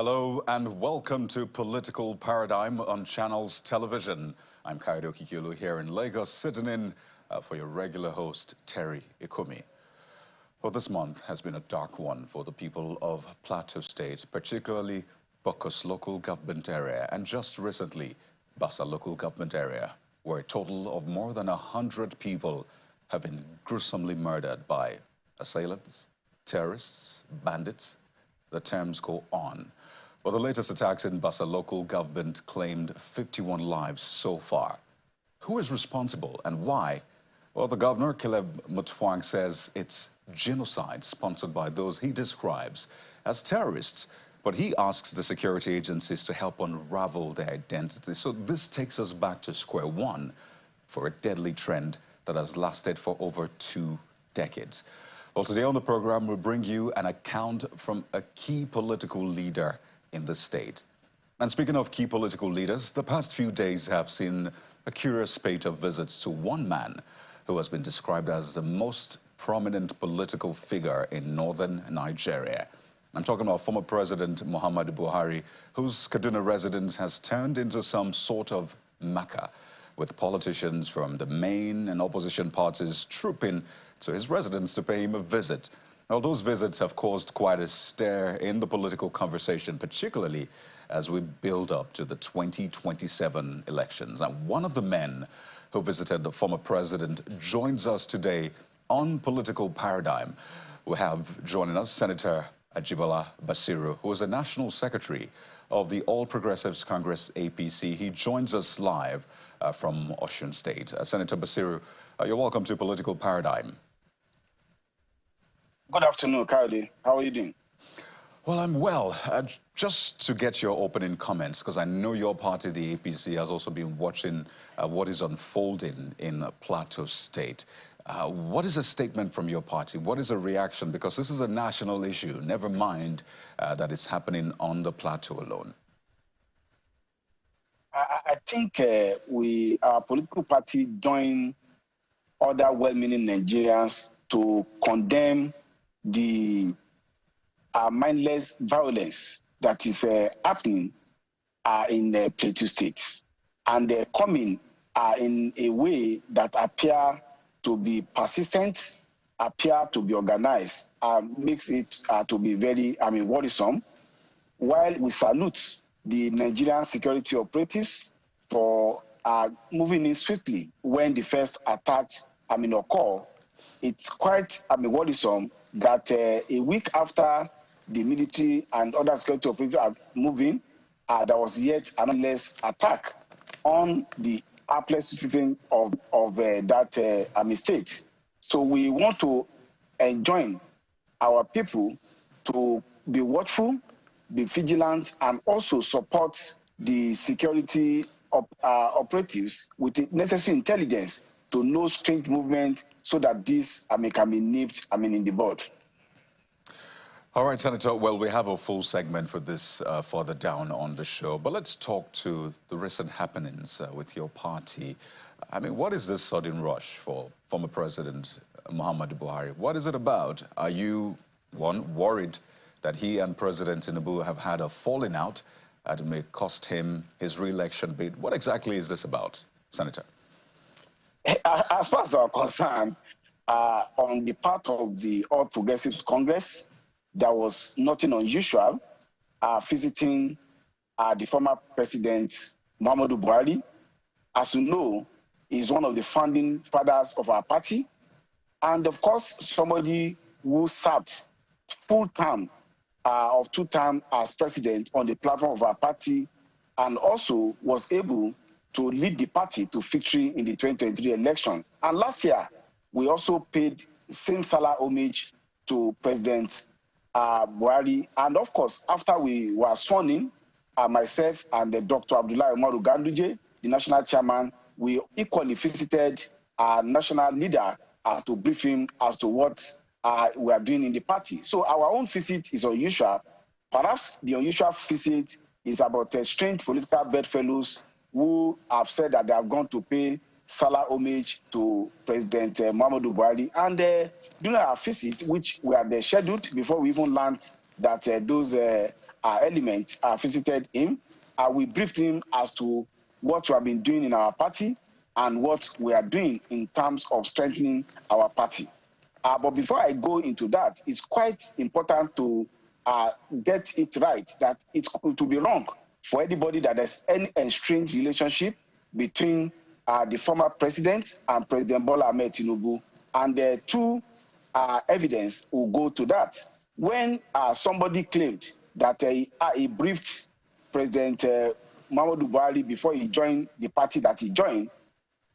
Hello and welcome to Political Paradigm on Channels Television. I'm Kayode Okikulu here in Lagos, sitting in for your regular host, Terry Ikumi. Well, this month has been a dark one for the people of Plateau State, particularly Bokos local government area, and just recently, Basa local government area, where a total of more than 100 people have been gruesomely murdered by assailants, terrorists, bandits. The terms go on. Well, the latest attacks in Basa local government claimed 51 lives so far. Who is responsible and why? Well, the governor, Caleb Mutfwang, says it's genocide sponsored by those he describes as terrorists. But he asks the security agencies to help unravel their identity. So this takes us back to square one for a deadly trend that has lasted for over 2 decades. Well, today on the program, we'll bring you an account from a key political leader in the state. And speaking of key political leaders, the past few days have seen a curious spate of visits to one man who has been described as the most prominent political figure in northern Nigeria. I'm talking about former President Muhammadu Buhari, whose Kaduna residence has turned into some sort of Mecca, with politicians from the main and opposition parties trooping to his residence to pay him a visit. Now, those visits have caused quite a stir in the political conversation, particularly as we build up to the 2027 elections. And one of the men who visited the former president joins us today on Political Paradigm. We have joining us Senator Baseru, who is the National Secretary of the All Progressives Congress, APC. He joins us live from Osun State. Senator Baseru, you're welcome to Political Paradigm. Good afternoon, Kayode. How are you doing? Well, I'm well. Just to get your opening comments, because I know your party, the APC, has also been watching what is unfolding in Plateau State. What is a statement from your party? What is a reaction? Because this is a national issue, never mind that it's happening on the Plateau alone. I think our political party join other well-meaning Nigerians to condemn the mindless violence that is happening in the Plateau State. And they're coming in a way that appear to be persistent, appear to be organized, makes it to be very, worrisome. While we salute the Nigerian security operatives for moving in swiftly when the first attack, occur, it's quite, worrisome that a week after the military and other security operatives are moving, there was yet another attack on the hapless citizen of that state. So we want to enjoin our people to be watchful, be vigilant, and also support the security operatives with the necessary intelligence to know strange movement so that this can be nipped in the bud. All right, Senator. Well, we have a full segment for this further down on the show, but let's talk to the recent happenings with your party. What is this sudden rush for former President Muhammadu Buhari? What is it about? Are you, one, worried that he and President Tinubu have had a falling out that may cost him his re-election bid? What exactly is this about, Senator? As far as I'm concerned, on the part of the All Progressives Congress, there was nothing unusual visiting the former President Muhammadu Buhari. As you know, he's one of the founding fathers of our party, and of course, somebody who served full term of 2 terms as president on the platform of our party, and also was able to lead the party to victory in the 2023 election. And last year, we also paid same salah homage to President Buhari. And of course, after we were sworn in, myself and Dr. Abdullahi Umaru Ganduje, the national chairman, we equally visited our national leader to brief him as to what we are doing in the party. So our own visit is unusual. Perhaps the unusual visit is about strange political bedfellows who have said that they are going to pay salah homage to President Muhammadu Buhari. And during our visit, which we had scheduled before we even learned that those element visited him. We briefed him as to what we have been doing in our party and what we are doing in terms of strengthening our party. But before I go into that, it's quite important to get it right that it would be wrong for anybody that there's any estranged relationship between the former president and President Bola Ahmed Tinubu. And the two evidence will go to that. When somebody claimed that he briefed President Muhammadu Buhari before he joined the party that he joined,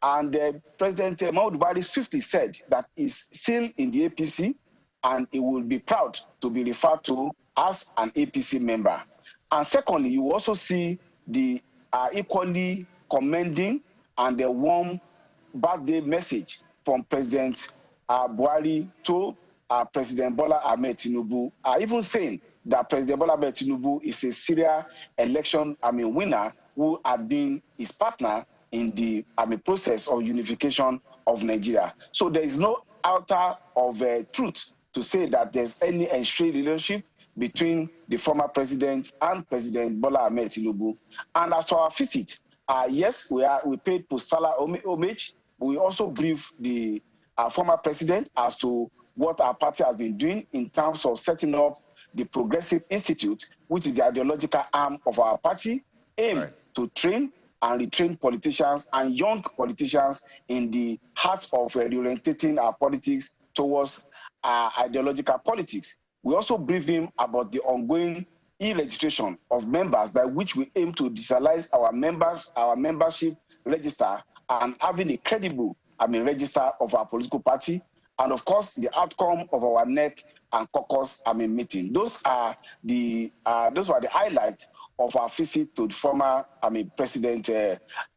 and President Muhammadu Buhari swiftly said that he's still in the APC and he will be proud to be referred to as an APC member. And secondly, you also see the equally commending and the warm birthday message from President Buhari to President Bola Ahmed Tinubu, even saying that President Bola Ahmed Tinubu is a serial election winner who had been his partner in the process of unification of Nigeria. So there is no altar of truth to say that there's any estranged relationship between the former president and President Bola Ahmed Tinubu. And as to our visit, yes, we paid postal homage. We also briefed the former president as to what our party has been doing in terms of setting up the Progressive Institute, which is the ideological arm of our party, aimed to train and retrain politicians and young politicians in the heart of reorientating our politics towards ideological politics. We also briefed him about the ongoing e-registration of members by which we aim to digitalize our membership register and having a credible register of our political party, and of course the outcome of our NEC and caucus meeting. Those were the highlights of our visit to the former President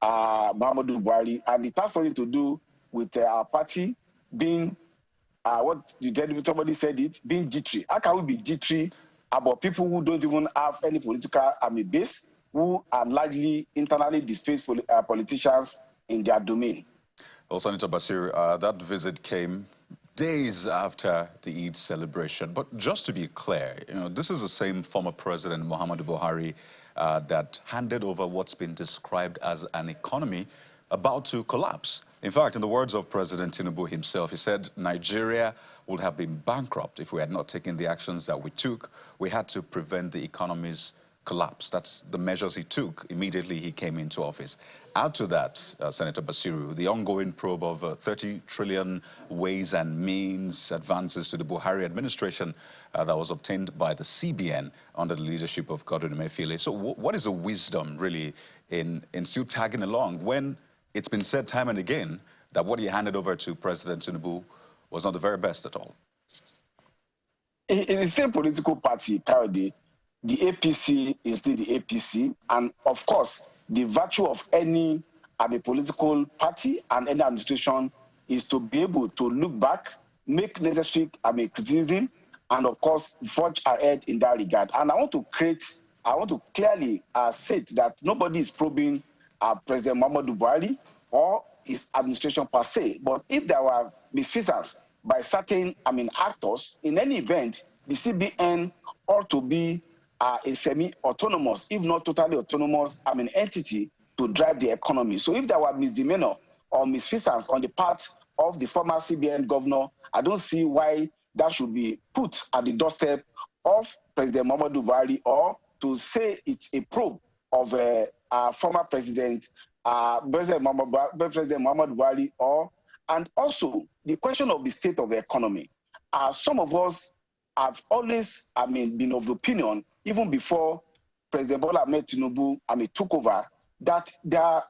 Muhammadu Buhari, and it has something to do with our party being what you did. Somebody said it, being jittery. How can we be jittery about people who don't even have any political base, who are largely internally displaced politicians in their domain? Well, Senator Baseru, that visit came days after the Eid celebration. But just to be clear, this is the same former President Muhammadu Buhari that handed over what's been described as an economy about to collapse. In fact, in the words of President Tinubu himself, he said Nigeria would have been bankrupt if we had not taken the actions that we took. We had to prevent the economy's collapse. That's the measures he took immediately he came into office. Add to that, Senator Baseru, the ongoing probe of 30 trillion ways and means advances to the Buhari administration that was obtained by the CBN under the leadership of Godwin Emefiele. So what is the wisdom, really, in still tagging along when it's been said time and again that what he handed over to President Tinubu was not the very best at all? In the same political party, Kayode, the APC is still the APC, and of course, the virtue of any political party and any administration is to be able to look back, make necessary criticism, and of course, forge ahead in that regard. And I want to clearly say that nobody is probing President Muhammadu Buhari or his administration per se. But if there were misfeasance by certain actors, in any event, the CBN ought to be a semi-autonomous, if not totally autonomous, entity to drive the economy. So if there were misdemeanor or misfeasance on the part of the former CBN governor, I don't see why that should be put at the doorstep of President Muhammadu Buhari, or to say it's a probe of former President Muhammadu Buhari, and also the question of the state of the economy. Some of us have always been of the opinion, even before President Bola Ahmed Tinubu took over, that there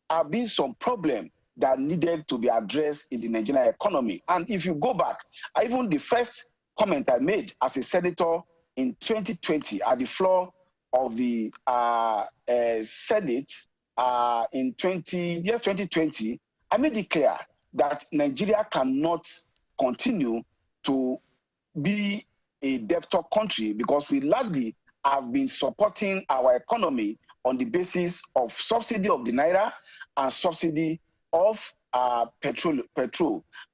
have been some problems that needed to be addressed in the Nigerian economy. And if you go back, even the first comment I made as a senator in 2020 at the floor of the Senate in 2020, I made it clear that Nigeria cannot continue to be a debtor country, because we largely have been supporting our economy on the basis of subsidy of the naira and subsidy of petrol.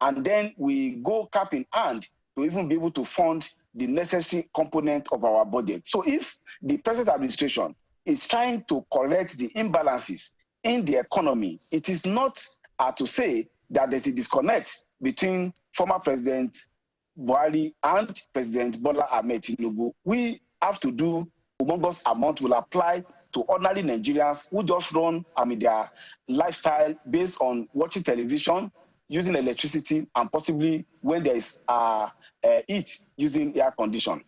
And then we go cap in hand to even be able to fund the necessary component of our budget. So if the present administration is trying to correct the imbalances in the economy, it is not to say that there's a disconnect between former President Buhari and President Bola Ahmed Tinubu. We have to do humongous amount will apply to ordinary Nigerians who just run their lifestyle based on watching television, using electricity, and possibly when there is heat, using air condition.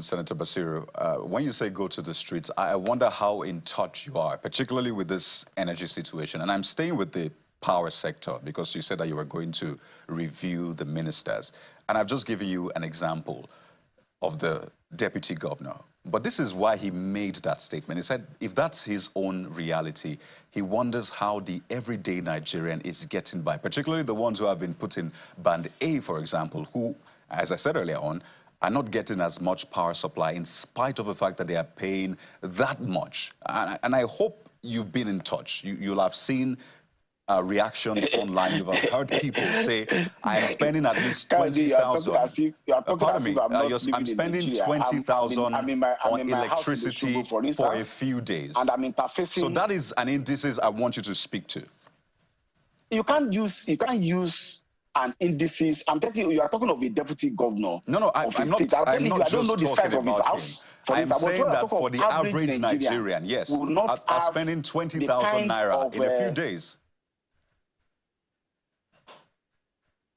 Senator Baseru, when you say go to the streets, I wonder how in touch you are, particularly with this energy situation. And I'm staying with the power sector because you said that you were going to review the ministers. And I've just given you an example of the deputy governor. But this is why he made that statement. He said if that's his own reality, he wonders how the everyday Nigerian is getting by, particularly the ones who have been put in Band A, for example, who, as I said earlier on, are not getting as much power supply in spite of the fact that they are paying that much. And I hope you've been in touch. You'll have seen reactions online. You've heard people say, I'm spending at least 20,000. I'm spending 20,000 on electricity for a few days. And I'm interfacing. So that is an indices I want you to speak to. You can't use an indices. I'm talking. You are talking of a deputy governor. No, I'm not. I don't know the size of his house. I'm saying that for the average Nigerian, yes, will not are spending 20,000 naira in a few days.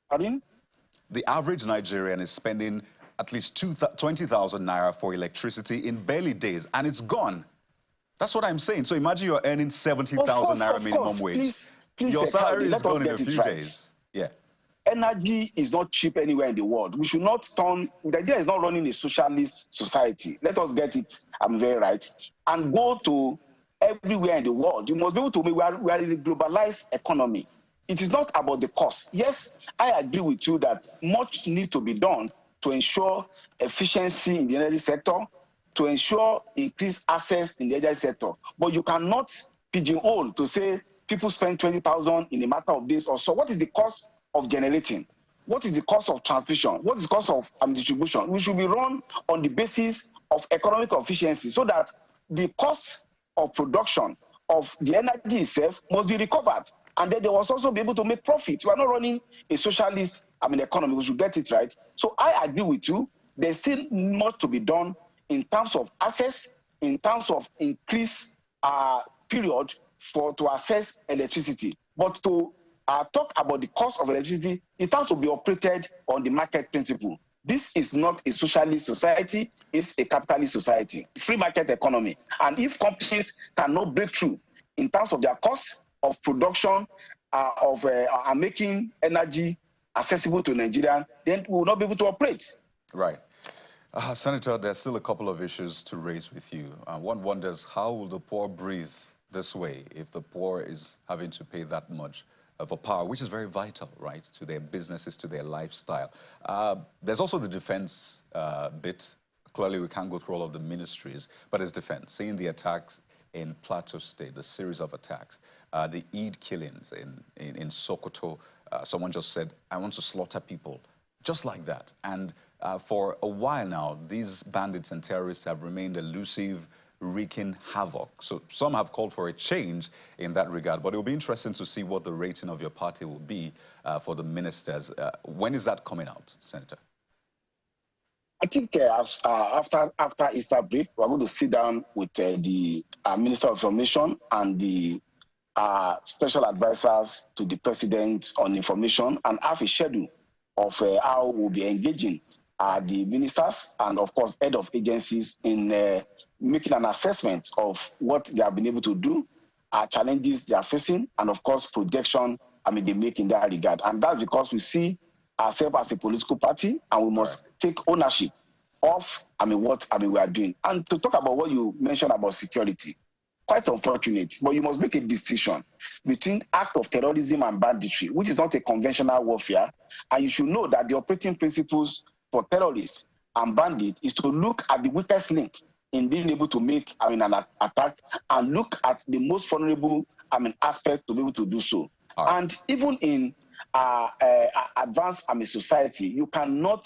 Pardon? The average Nigerian is spending at least 20,000 naira for electricity in barely days, and it's gone. That's what I'm saying. So imagine you're earning 70,000 naira minimum wage. Please, your salary is gone in a few days. Yeah. Energy is not cheap anywhere in the world. We should not turn. Nigeria is not running a socialist society. Let us get it. I'm very right. And go to everywhere in the world. You must be able to. We are in a globalized economy. It is not about the cost. Yes, I agree with you that much needs to be done to ensure efficiency in the energy sector, to ensure increased access in the energy sector. But you cannot pigeonhole to say people spend 20,000 in a matter of days or so. What is the cost of generating? What is the cost of transmission? What is the cost of distribution? We should be run on the basis of economic efficiency so that the cost of production of the energy itself must be recovered. And then they must also be able to make profit. We are not running a socialist economy. We should get it right. So I agree with you. There's still much to be done in terms of access, in terms of increased period to access electricity. But to talk about the cost of electricity, it has to be operated on the market principle. This is not a socialist society, it's a capitalist society, free market economy. And if companies cannot break through in terms of their costs of production, are making energy accessible to Nigeria, then we will not be able to operate. Right. Senator, there's still a couple of issues to raise with you. One wonders, how will the poor breathe this way if the poor is having to pay that much for power, which is very vital, right, to their businesses, to their lifestyle? There's also the defense bit. Clearly, we can't go through all of the ministries, but it's defense. Seeing the attacks in Plateau State, the series of attacks, the Eid killings in Sokoto, someone just said, I want to slaughter people, just like that. And for a while now, these bandits and terrorists have remained elusive, wreaking havoc. So some have called for a change in that regard, but it will be interesting to see what the rating of your party will be for the ministers. When is that coming out, Senator? I think after Easter break, we're going to sit down with the Minister of Information and the special advisors to the President on information and have a schedule of how we'll be engaging the ministers and, of course, head of agencies in making an assessment of what they have been able to do, challenges they are facing, and, of course, projection they make in that regard. And that's because we see ourselves as a political party, and we must take ownership of what we are doing. And to talk about what you mentioned about security, quite unfortunate, but you must make a distinction between act of terrorism and banditry, which is not a conventional warfare. And you should know that the operating principles for terrorists and bandits is to look at the weakest link in being able to make an attack and look at the most vulnerable aspect to be able to do so. And even in advanced society, you cannot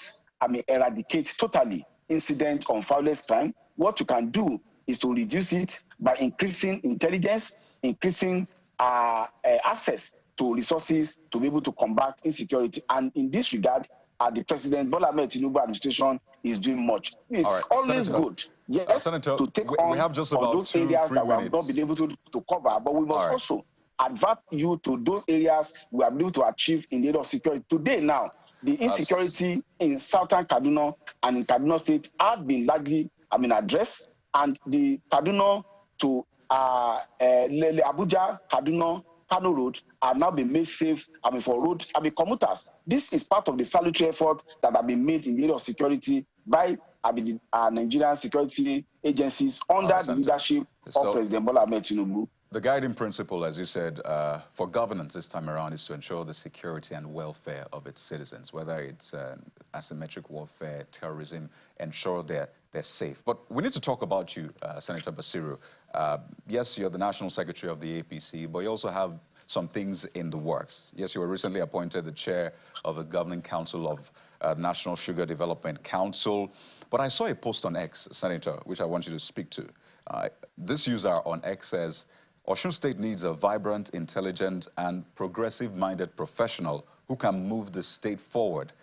eradicate totally incident on violence crime, what you can do is to reduce it by increasing intelligence, increasing access to resources to be able to combat insecurity. And in this regard, the President Bola Ahmed Tinubu administration is doing much. It's always Senator, good, yes, Senator, to take we have just on about those areas 2-3 that we have minutes. not been able to cover, but we must also advert you to those areas we have been able to achieve in the area of security. Today now, the insecurity in southern Kaduna and in Kaduna State have been largely, addressed, and the Kaduna to Abuja, Kaduna, Kano Road are now being made safe, for road, commuters. This is part of the salutary effort that have been made in the area of security by the Nigerian security agencies under the leadership of President Bola Ahmed Tinubu. The guiding principle, as you said, for governance this time around is to ensure the security and welfare of its citizens, whether it's asymmetric warfare, terrorism, ensure they're safe. But we need to talk about you, Senator Baseru. Yes, you're the National Secretary of the APC, but you also have some things in the works. Yes, you were recently appointed the chair of the Governing Council of National Sugar Development Council. But I saw a post on X, Senator, which I want you to speak to. This user on X says, Osun State needs a vibrant, intelligent, and progressive-minded professional who can move the state forward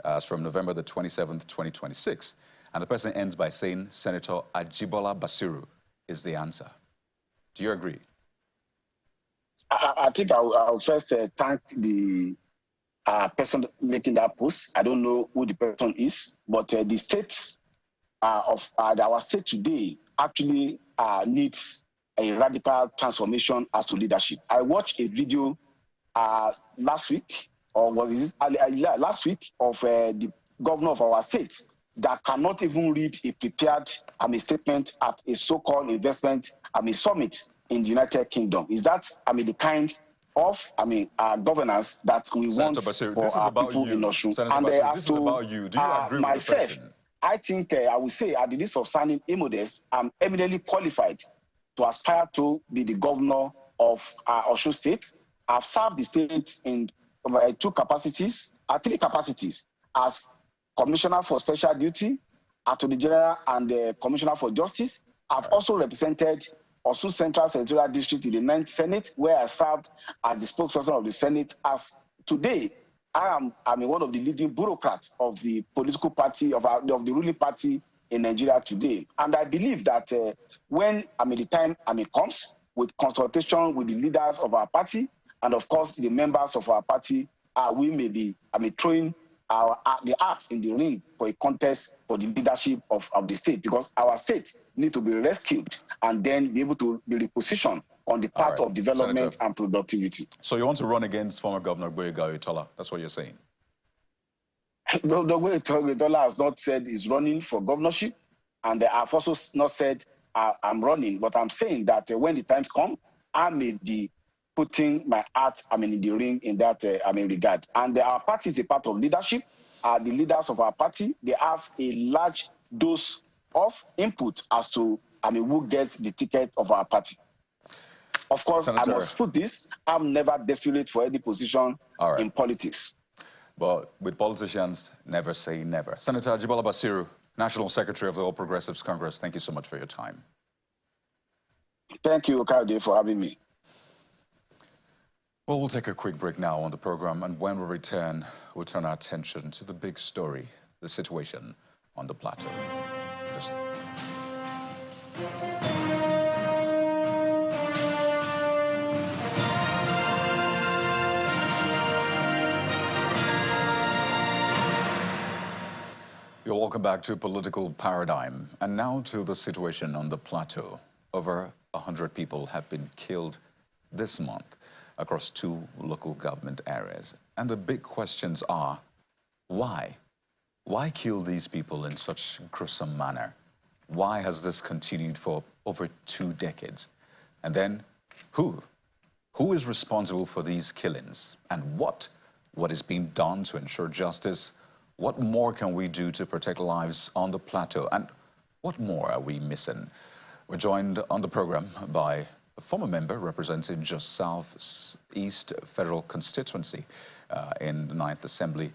as from November the 27th, 2026. And the person ends by saying, Senator Ajibola Baseru is the answer. Do you agree? I think I'll first thank the person making that post. I don't know who the person is, but the state of our state today actually needs a radical transformation as to leadership. I watched a video last week, or was it last week, of the governor of our state that cannot even read a prepared statement at a so-called investment summit in the United Kingdom. Is that the kind of governance that we want for our people in Osun? And this is about you. Do you agree with the person? I think I would say at the list of signing immodest, I'm eminently qualified to aspire to be the governor of Osun State. I've served the state in three capacities, as Commissioner for Special Duty, Attorney General, and Commissioner for Justice. I've also represented Osun Central Senatorial District in the 9th Senate, where I served as the spokesperson of the Senate. As today, I'm one of the leading bureaucrats of the political party, of the ruling party in Nigeria today. And I believe that when the time comes, with consultation with the leaders of our party, and of course the members of our party, we may be throwing the axe in the ring for a contest for the leadership of the state, because our state needs to be rescued and then be able to be repositioned on the path of development, Senator, and productivity. So you want to run against former Governor Gboyega Oyetola? That's what you're saying? No, Oyetola has not said he's running for governorship, and I've also not said I'm running, but I'm saying that when the times come, I may be putting my heart in the ring in that regard. And our party is a part of leadership. The leaders of our party, they have a large dose of input as to who gets the ticket of our party. Of course, Senator, I must put this, I'm never desperate for any position in politics. But with politicians, never say never. Senator Ajibola Baseru, National Secretary of the All Progressives Congress, thank you so much for your time. Thank you, Kayode, for having me. Well, we'll take a quick break now on the program, and when we return, we'll turn our attention to the big story, the situation on the Plateau. You're welcome back to Political Paradigm, and now to the situation on the Plateau. Over 100 people have been killed this month across 2 local government areas. And the big questions are, why? Why kill these people in such gruesome manner? Why has this continued for over 2 decades? And then, who? Who is responsible for these killings? And what is being done to ensure justice? What more can we do to protect lives on the Plateau? And what more are we missing? We're joined on the program by a former member representing just South East Federal Constituency in the 9th Assembly,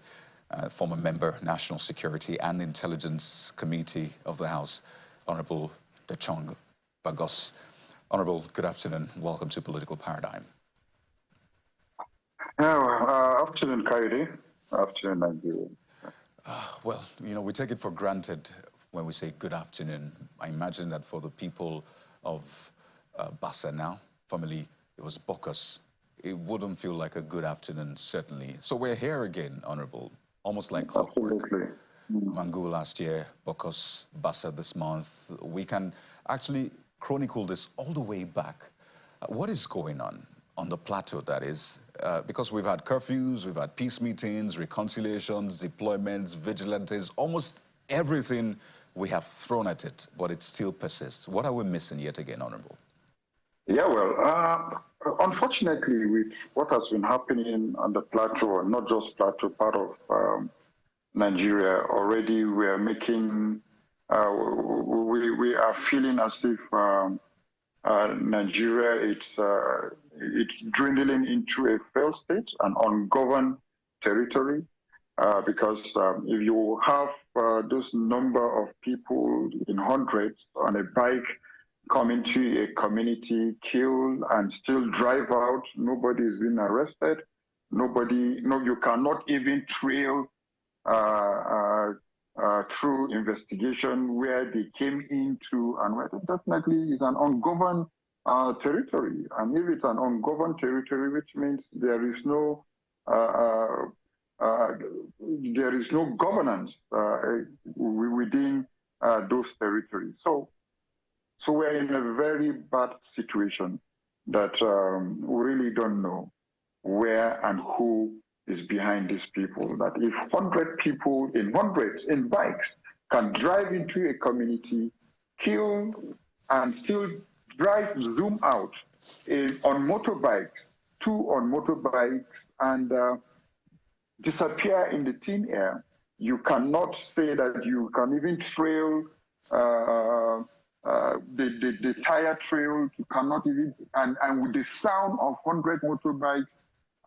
former member, National Security and Intelligence Committee of the House, Honorable Dechong Bagos. Honorable, good afternoon. Welcome to Political Paradigm. Afternoon, Kaide. Afternoon, Nigeria. Well, you know, we take it for granted when we say good afternoon. I imagine that for the people of Bassa now, formerly it was Bokos, it wouldn't feel like a good afternoon, certainly. So we're here again, Honorable, almost like clockwork. Absolutely. Mangu last year, Bokos, Bassa this month. We can actually chronicle this all the way back. What is going on the plateau, that is? Because we've had curfews, we've had peace meetings, reconciliations, deployments, vigilantes, almost everything we have thrown at it, but it still persists. What are we missing yet again, Honorable? Yeah, well, unfortunately, with what has been happening on the plateau, not just plateau, part of Nigeria, already we are making, we are feeling as if Nigeria, it's dwindling into a failed state, an ungoverned territory, because if you have this number of people in hundreds on a bike come into a community, kill, and still drive out, nobody is being arrested, you cannot even trail through investigation where they came into, and where definitely is an ungoverned territory. And if it's an ungoverned territory, which means there is no governance within those territories. So we're in a very bad situation that we really don't know where and who is behind these people. That if 100 people in hundreds in bikes can drive into a community, kill, and still drive, zoom out on motorbikes, two on motorbikes, and disappear in the thin air, you cannot say that you can even trail the tire trail, you cannot even, and with the sound of 100 motorbikes,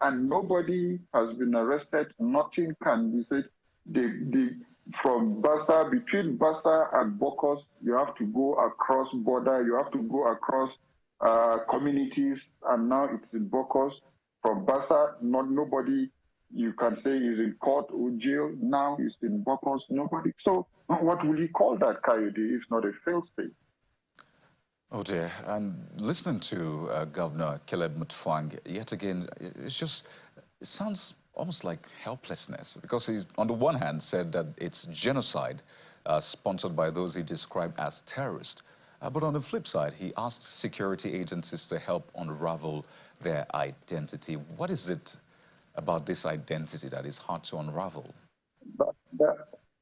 and nobody has been arrested, nothing can be said. From Bassa, between Bassa and Bokos, you have to go across border, you have to go across communities, and now it's in Bokos. From Bassa, nobody you can say is in court or jail, now it's in Bokos, nobody. So what will you call that, Coyote, if not a failed state? Oh dear, and listening to Governor Caleb Mutfwang, yet again, it sounds almost like helplessness, because he's, on the one hand, said that it's genocide sponsored by those he described as terrorists. But on the flip side, he asked security agencies to help unravel their identity. What is it about this identity that is hard to unravel?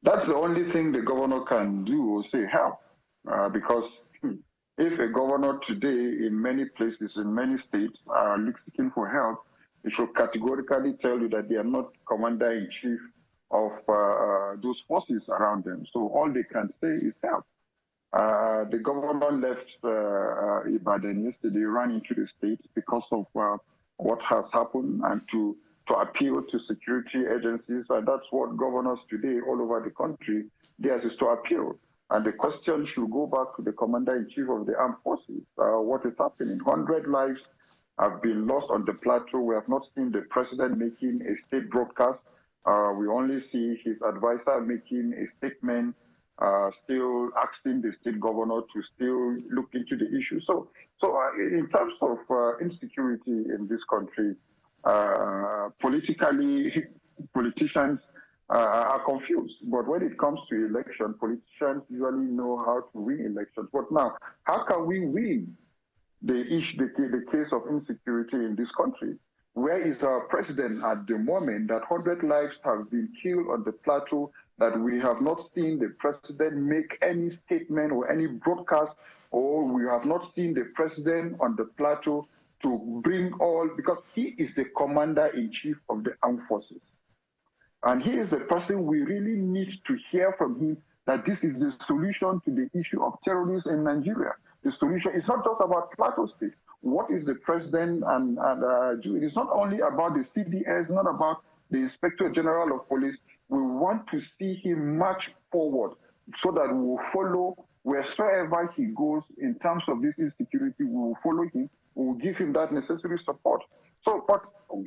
That's the only thing the governor can do, say help, because if a governor today in many places, in many states, are seeking for help, they should categorically tell you that they are not commander-in-chief of those forces around them. So all they can say is help. The governor left Ibadan yesterday, ran into the state because of what has happened, and to appeal to security agencies. And that's what governors today all over the country, theirs is to appeal. And the question should go back to the commander-in-chief of the armed forces. What is happening? 100 lives have been lost on the plateau. We have not seen the president making a state broadcast. We only see his advisor making a statement, still asking the state governor to still look into the issue. So in terms of insecurity in this country, politicians are confused. But when it comes to election, politicians usually know how to win elections. But now, how can we win the case of insecurity in this country? Where is our president at the moment that 100 lives have been killed on the plateau, that we have not seen the president make any statement or any broadcast, or we have not seen the president on the plateau to bring all, because he is the commander-in-chief of the armed forces. And he is the person we really need to hear from him, that this is the solution to the issue of terrorism in Nigeria. The solution is not just about Plateau State. What is the president and doing? It's not only about the CDS, not about the Inspector General of Police, we want to see him march forward so that we will follow wheresoever he goes in terms of this insecurity. We will follow him. We will give him that necessary support. So, but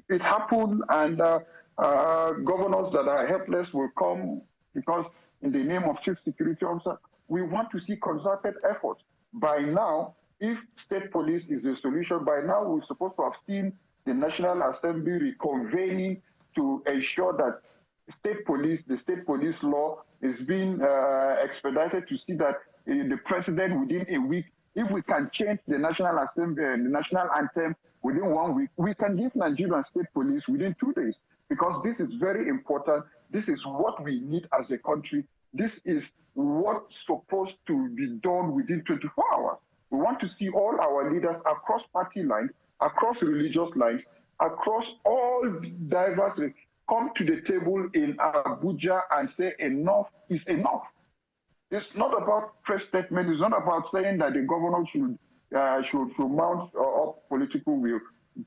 it happened, and governors that are helpless will come because in the name of chief security officer, we want to see concerted efforts. By now, if state police is the solution, by now we're supposed to have seen the National Assembly reconvening to ensure that the state police law is being expedited to see that the president within a week, if we can change the National Assembly and the national anthem within 1 week, we can give Nigerian state police within 2 days, because this is very important. This is what we need as a country. This is what's supposed to be done within 24 hours. We want to see all our leaders across party lines, across religious lines, across all diverse, come to the table in Abuja and say enough is enough. It's not about press statement. It's not about saying that the governor should mount up political will.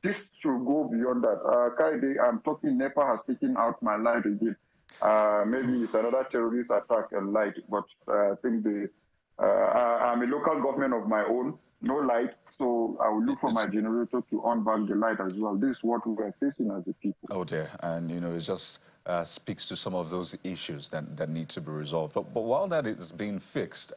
This should go beyond that. Kaide, I'm talking, NEPA has taken out my light again. Maybe it's another terrorist attack and light, but I think I'm a local government of my own, no light, so I will look for my generator to on back the light as well. This is what we are facing as a people. Oh dear, and you know, it just speaks to some of those issues that need to be resolved. But while that is being fixed,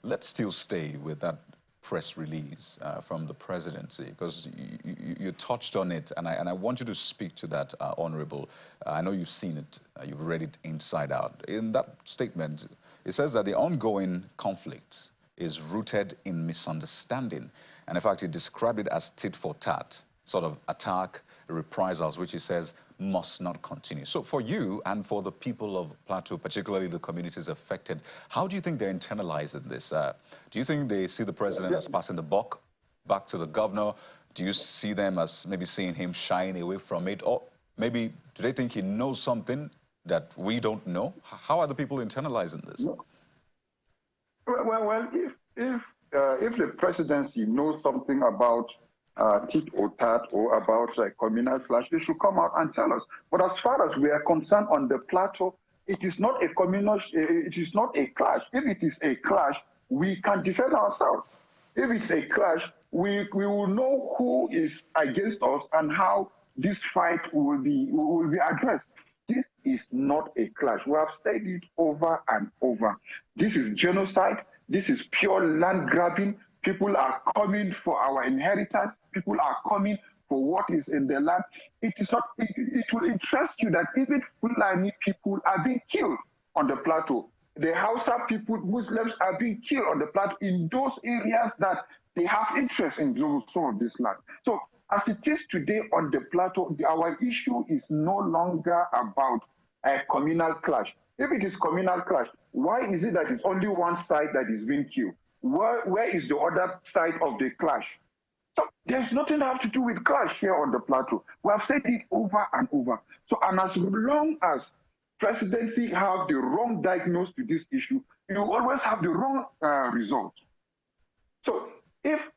let's still stay with that press release from the presidency, because you touched on it, and I want you to speak to that, Honorable. I know you've seen it, you've read it inside out. In that statement, it says that the ongoing conflict is rooted in misunderstanding, and in fact, he described it as tit for tat, sort of attack, reprisals, which he says must not continue. So for you and for the people of Plateau, particularly the communities affected, how do you think they're internalizing this? Do you think they see the president as passing the buck back to the governor? Do you see them as maybe seeing him shying away from it? Or maybe do they think he knows something that we don't know? How are the people internalizing this? Well, if the presidency knows something about tit or tat or about communal clash, they should come out and tell us. But as far as we are concerned on the Plateau, it is not a communal, it is not a clash. If it is a clash, we can defend ourselves. If it's a clash, we will know who is against us and how this fight will be addressed. This is not a clash. We have said it over and over. This is genocide. This is pure land grabbing. People are coming for our inheritance. People are coming for what is in the land. It is not. It will interest you that even Fulani people are being killed on the Plateau. The Hausa people, Muslims are being killed on the Plateau in those areas that they have interest in some of this land. So as it is today on the Plateau, our issue is no longer about a communal clash. If it is communal clash, why is it that it's only one side that is being killed? Where is the other side of the clash? So there's nothing to have to do with clash here on the Plateau. We have said it over and over. So, and as long as presidency have the wrong diagnosis to this issue, you always have the wrong result. So if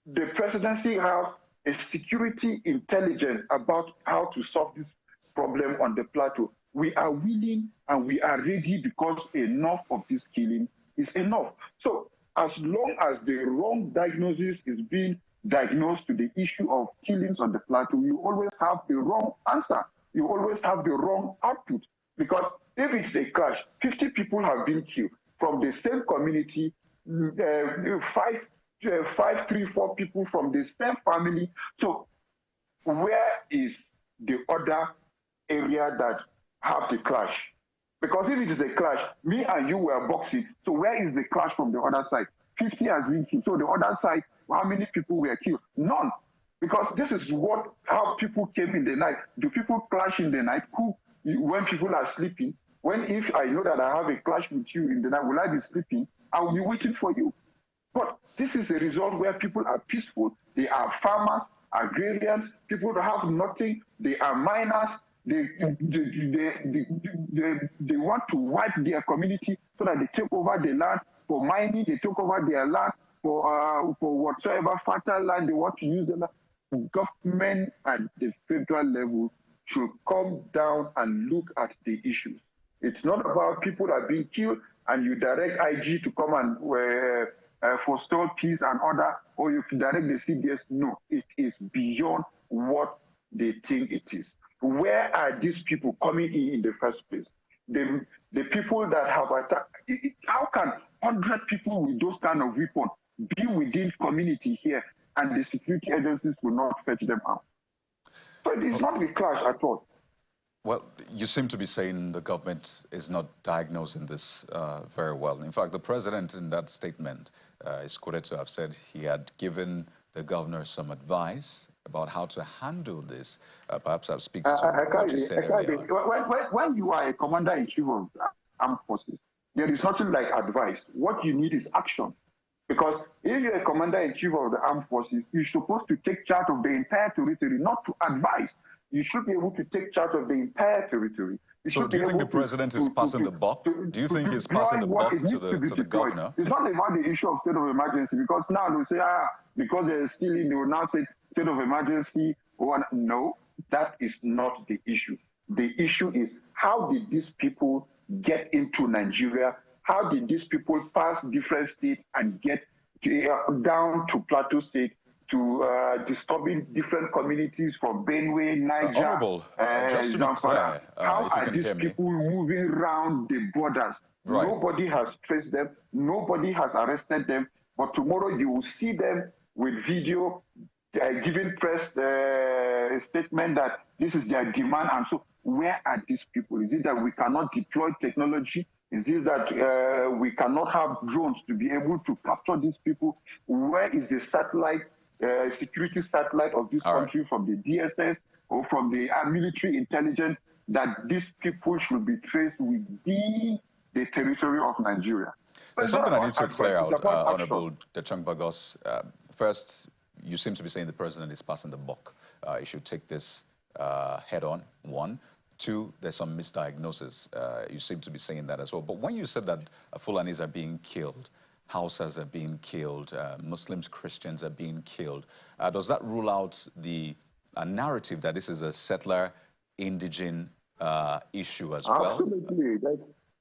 the presidency have a security intelligence about how to solve this problem on the Plateau, we are willing and we are ready, because enough of this killing is enough. So as long as the wrong diagnosis is being diagnosed to the issue of killings on the Plateau, you always have the wrong answer. You always have the wrong output. Because if it's a clash, 50 people have been killed from the same community, 4 people from the same family. So where is the other area that have the clash? Because if it is a clash, me and you were boxing. So where is the clash from the other side? 50 has been killed. So the other side, how many people were killed? None. Because this is how people came in the night. Do people clash in the night? When people are sleeping? If I know that I have a clash with you in the night, will I be sleeping? I will be waiting for you. But this is a result where people are peaceful. They are farmers, agrarians, people who have nothing. They are miners. They want to wipe their community so that they take over the land for mining. They take over their land for whatsoever fertile land they want to use. The government at the federal level should come down and look at the issues. It's not about people that are being killed and you direct IG to come and forestall peace and order, or you direct the CDS. No, it is beyond what they think it is. Where are these people coming in the first place? The people that have attacked, how can 100 people with those kind of weapons be within community here and the security agencies will not fetch them out? So it is not a clash at all. Well, you seem to be saying the government is not diagnosing this very well. In fact, the president in that statement is quoted to have said he had given the governor some advice about how to handle this. Perhaps I'll speak to what you said earlier. When you are a commander-in-chief of armed forces, there is nothing like advice. What you need is action. Because if you're a commander-in-chief of the armed forces, you're supposed to take charge of the entire territory, not to advise. You should be able to take charge of the entire territory. So do you think the president is passing the buck? Do you think he's passing the buck to the governor? It's not about the issue of state of emergency, because now they'll say, because they're stealing, they will now say state of emergency. No, that is not the issue. The issue is, how did these people get into Nigeria? How did these people pass different states and get down to Plateau State, to disturbing different communities from Benue, Niger, Honorable, just to be clear, how are these people moving around the borders? Right. Nobody has traced them. Nobody has arrested them. But tomorrow you will see them with video giving press statement that this is their demand. And so where are these people? Is it that we cannot deploy technology? Is it that we cannot have drones to be able to capture these people? Where is the satellite, security satellite of this country from the DSS or from the military intelligence that these people should be traced within the territory of Nigeria? There's something I need to clear out, Honorable Dechang Bagos. First, you seem to be saying the president is passing the buck. He should take this head on, one. Two, there's some misdiagnosis. You seem to be saying that as well. But when you said that Fulanis are being killed, Hausas are being killed, Muslims, Christians are being killed, does that rule out the narrative that this is a settler indigene issue as well? Absolutely.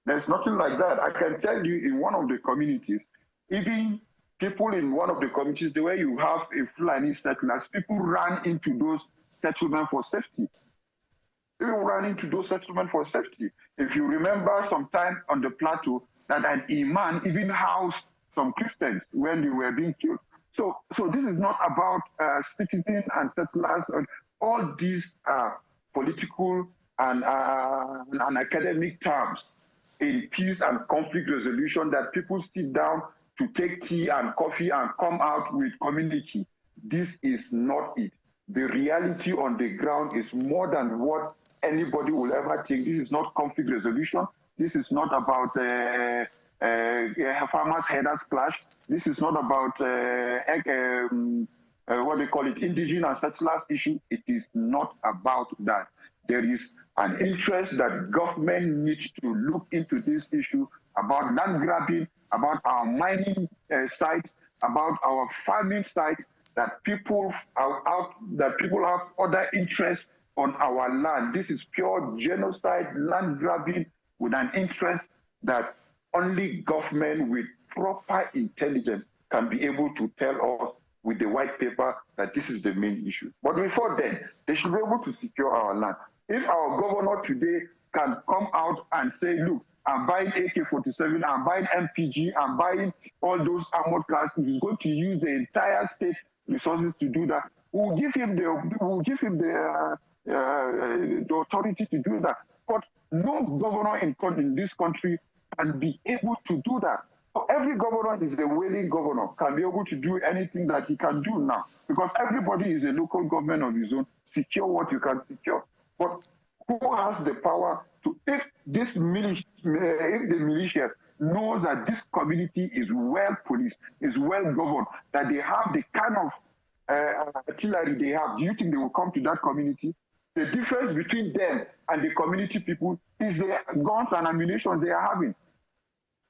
There's nothing like that. I can tell you, in one of the communities, even people in one of the communities, the way you have a Fulani settlers, people ran into those settlements for safety. People ran into those settlements for safety. If you remember sometime on the Plateau, that an imam even housed some Christians when they were being killed. So this is not about citizens and settlers. All these are political and academic terms in peace and conflict resolution that people sit down to take tea and coffee and come out with community. This is not it. The reality on the ground is more than what anybody will ever think. This is not conflict resolution. This is not about farmers headers clash. This is not about what they call it, indigenous and settlers issue. It is not about that. There is an interest that government needs to look into this issue about land grabbing, about our mining sites, about our farming sites, that people are out, that people have other interests on our land. This is pure genocide, land grabbing, with an interest that only government with proper intelligence can be able to tell us with the white paper that this is the main issue. But before then, they should be able to secure our land. If our governor today can come out and say, look, I'm buying AK-47, I'm buying MPG, I'm buying all those armored cars, he's going to use the entire state resources to do that, we'll give him the authority to do that. But no governor in this country can be able to do that. So every governor is a willing governor, can be able to do anything that he can do now, because everybody is a local government of his own. Secure what you can secure. But who has the power to, if the militia knows that this community is well policed, is well governed, that they have the kind of artillery they have, do you think they will come to that community? The difference between them and the community people is the guns and ammunition they are having.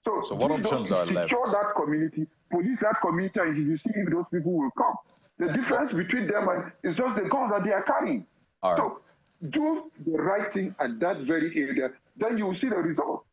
So what options are left? Secure that community, police that community, and you see if those people will come. The difference between them is just the guns that they are carrying. All right. So do the right thing at that very area, then you will see the result.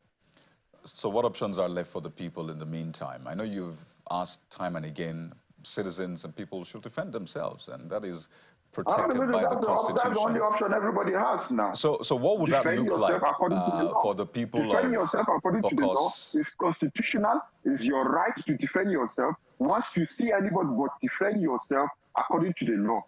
So what options are left for the people in the meantime? I know you've asked time and again, citizens and people should defend themselves, and that is protected by the That's the only Constitution. option everybody has now. So what would that Defend look like yourself according to the law. for the people Defend of yourself according to the law Bokos? is constitutional. It's your right to defend yourself. Once you see anybody, but defend yourself according to the law.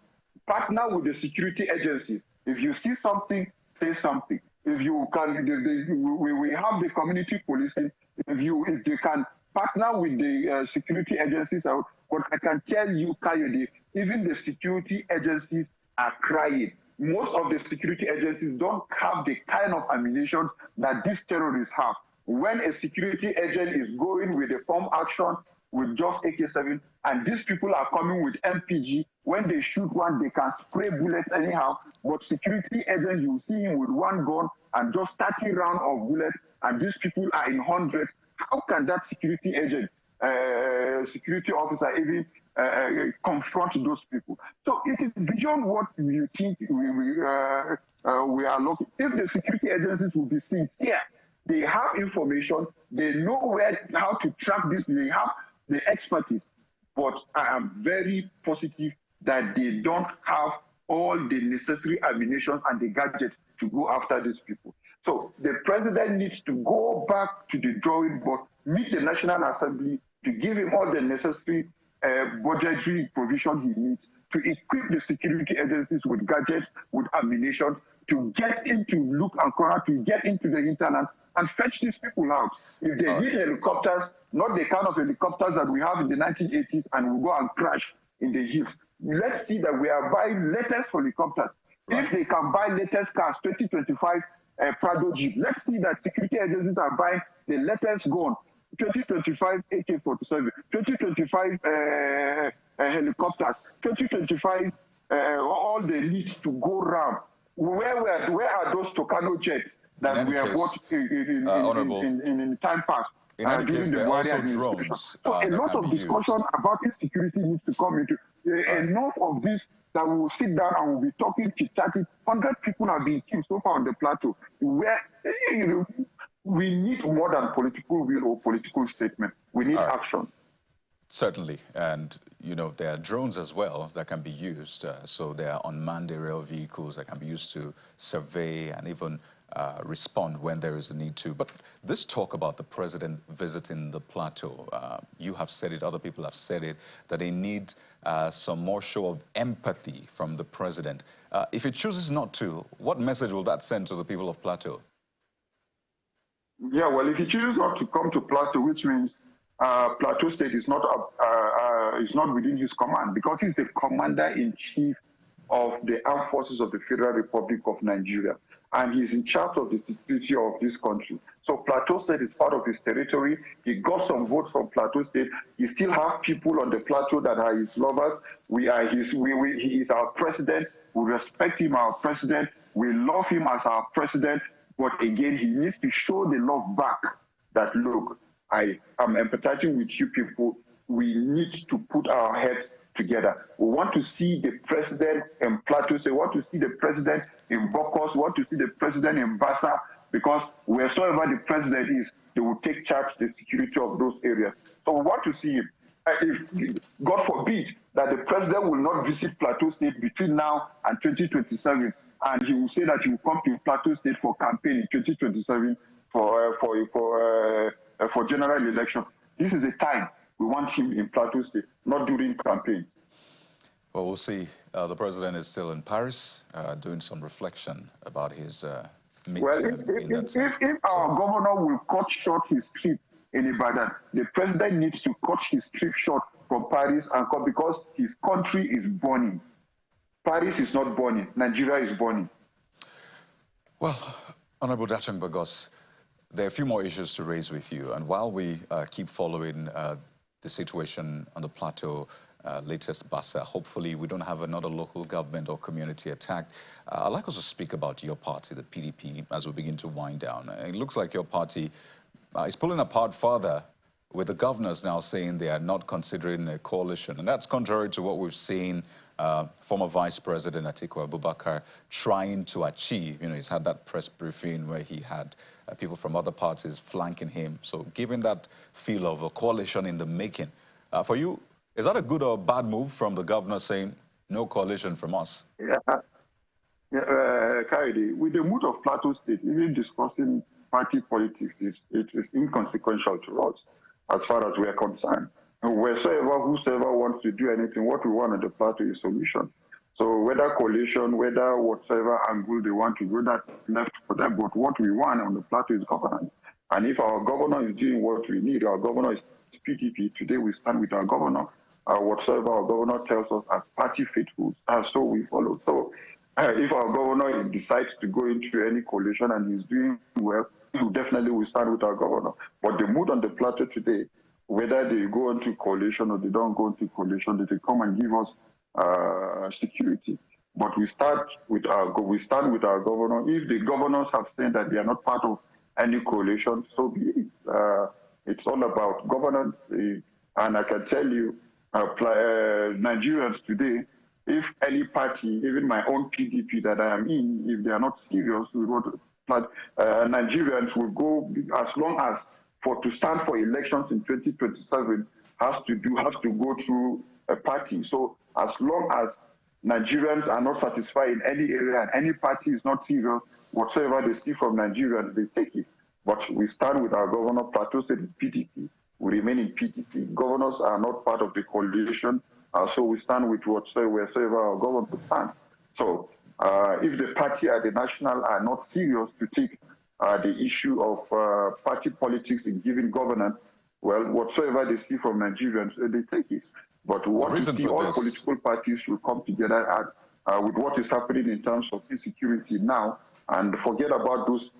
Partner with the security agencies. If you see something, say something. If you can, we have the community policing. If they can partner with the security agencies, but I can tell you, Kayode, even the security agencies are crying. Most of the security agencies don't have the kind of ammunition that these terrorists have. When a security agent is going with a form action with just AK-7, and these people are coming with MPG, when they shoot one, they can spray bullets anyhow. But security agent, you see him with one gun and just 30 rounds of bullets, and these people are in hundreds. How can that security agent, security officer even confront those people? So it is beyond what you think we are looking. If the security agencies will be sincere, they have information, they know how to track this, they have the expertise. But I am very positive that they don't have all the necessary ammunition and the gadgets to go after these people. So the president needs to go back to the drawing board, meet the National Assembly to give him all the necessary budgetary provision he needs to equip the security agencies with gadgets, with ammunition, to get into look and corner, to get into the internet and fetch these people out. If they need helicopters, not the kind of helicopters that we have in the 1980s and we go and crash in the hills. Let's see that we are buying latest helicopters. Right. If they can buy latest cars, 2025 Prado Jeep, let's see that security agencies are buying the latest gun, 2025 AK-47, 2025 helicopters, 2025 all the leads to go round. Where are those Tucano jets that we have bought in time past? In any case, there are also drones. So a lot of discussion about insecurity needs to come into enough of this that we will sit down and we'll be talking, chit-chatting. 100 people have been killed so far on the plateau. Where we need more than political will or political statement. We need action. Certainly, and there are drones as well that can be used. So there are unmanned aerial vehicles that can be used to survey and even respond when there is a need to. But this talk about the president visiting the plateau, you have said it, other people have said it, that they need some more show of empathy from the president. If he chooses not to, what message will that send to the people of Plateau? Yeah, well, if he chooses not to come to Plateau, which means Plateau State is not within his command, because he's the commander-in-chief of the armed forces of the Federal Republic of Nigeria, and he's in charge of the security of this country. So Plateau State is part of his territory. He got some votes from Plateau State. He still have people on the plateau that are his lovers. He is our president. We respect him, our president. We love him as our president. But again, he needs to show the love back that, look, I am empathizing with you people. We need to put our heads together. We want to see the president in Plateau. We want to see the president in Bokos. We want to see the president in Bassa, because wheresoever the president is, they will take charge of the security of those areas. So we want to see him. If God forbid that the president will not visit Plateau State between now and 2027, and he will say that he will come to Plateau State for campaign in 2027 for general election. This is a time we want him in Plateau State, not during campaigns. Well, we'll see. The president is still in Paris doing some reflection about his meeting. Well, if our governor will cut short his trip in Ibadan, the president needs to cut his trip short from Paris and come, because his country is burning. Paris is not burning. Nigeria is burning. Well, Honorable Dachang Bagos, there are a few more issues to raise with you. And while we keep following the situation on the plateau, latest Bassa, hopefully we don't have another local government or community attack. I'd like us to speak about your party, the PDP, as we begin to wind down. It looks like your party is pulling apart further with the governors now saying they are not considering a coalition. And that's contrary to what we've seen former Vice President Atiku Abubakar trying to achieve. You know, he's had that press briefing where he had people from other parties flanking him. So given that feel of a coalition in the making, for you, is that a good or bad move from the governor saying no coalition from us? Kaide, with the mood of Plateau State, even discussing party politics is inconsequential to us as far as we are concerned. Whosoever wants to do anything, what we want on the Plateau is solution. So whether coalition, whether whatever angle they want to go, that's left for them. But what we want on the Plateau is governance. And if our governor is doing what we need, our governor is PDP, today we stand with our governor. Whatsoever our governor tells us as party faithful, so we follow. So if our governor decides to go into any coalition and he's doing well, definitely we stand with our governor. But the mood on the Plateau today, whether they go into coalition or they don't go into coalition, they come and give us security. But we stand with our governor. If the governors have said that they are not part of any coalition, so be it. It's all about governance. And I can tell you, Nigerians today, if any party, even my own PDP that I am in, if they are not serious with what Nigerians will go, as long as to stand for elections in 2027 has to go through a party. So as long as Nigerians are not satisfied in any area and any party is not serious, whatsoever they see from Nigerians, they take it. But we stand with our governor, Plateau State PDP. We remain in PDP. Governors are not part of the coalition, so we stand with wherever our government stands. So if the party at the national are not serious to take the issue of party politics in giving governance, well, whatsoever they see from Nigerians, they take it. But what we see, all political parties will come together with what is happening in terms of insecurity now, and forget about those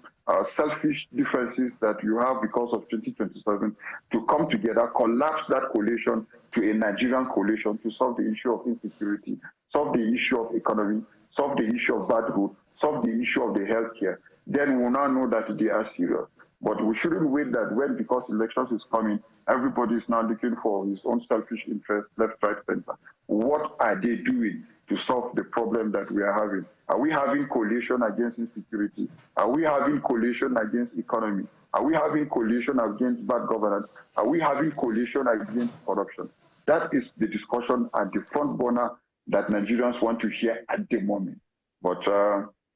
selfish differences that you have because of 2027, to come together, collapse that coalition to a Nigerian coalition to solve the issue of insecurity, solve the issue of economy, solve the issue of bad road, solve the issue of the healthcare. Then we will now know that they are serious. But we shouldn't wait that when, because elections is coming, everybody is now looking for his own selfish interest, left, right, center. What are they doing to solve the problem that we are having? Are we having coalition against insecurity? Are we having coalition against economy? Are we having coalition against bad governance? Are we having coalition against corruption? That is the discussion and the front burner that Nigerians want to hear at the moment. But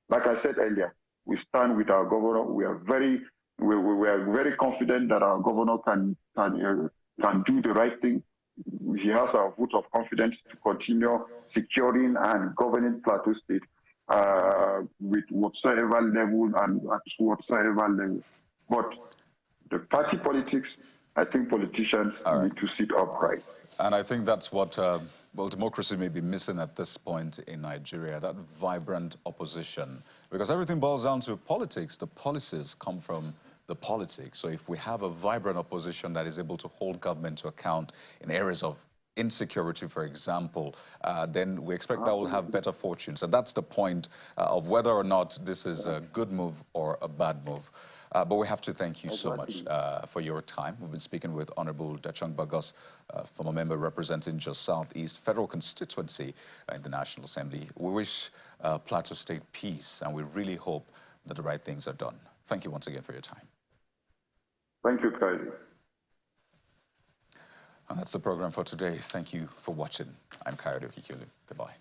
like I said earlier, we stand with our governor. We are very confident that our governor can do the right thing. He has our vote of confidence to continue securing and governing Plateau State with whatsoever level and at whatsoever level. But the party politics, I think politicians need to sit upright. And I think that's what, well, democracy may be missing at this point in Nigeria, that vibrant opposition. Because everything boils down to politics. The policies come from the politics. So if we have a vibrant opposition that is able to hold government to account in areas of insecurity, for example, then we expect that we'll have better fortunes. And that's the point of whether or not this is a good move or a bad move. But we have to thank you so much for your time. We've been speaking with Honorable Dachang Bagos, former member representing Jos Southeast Federal Constituency in the National Assembly. We wish Plateau State peace, and we really hope that the right things are done. Thank you once again for your time. Thank you, Kaidi. And that's the program for today. Thank you for watching. I'm Coyote Okikulu. Goodbye.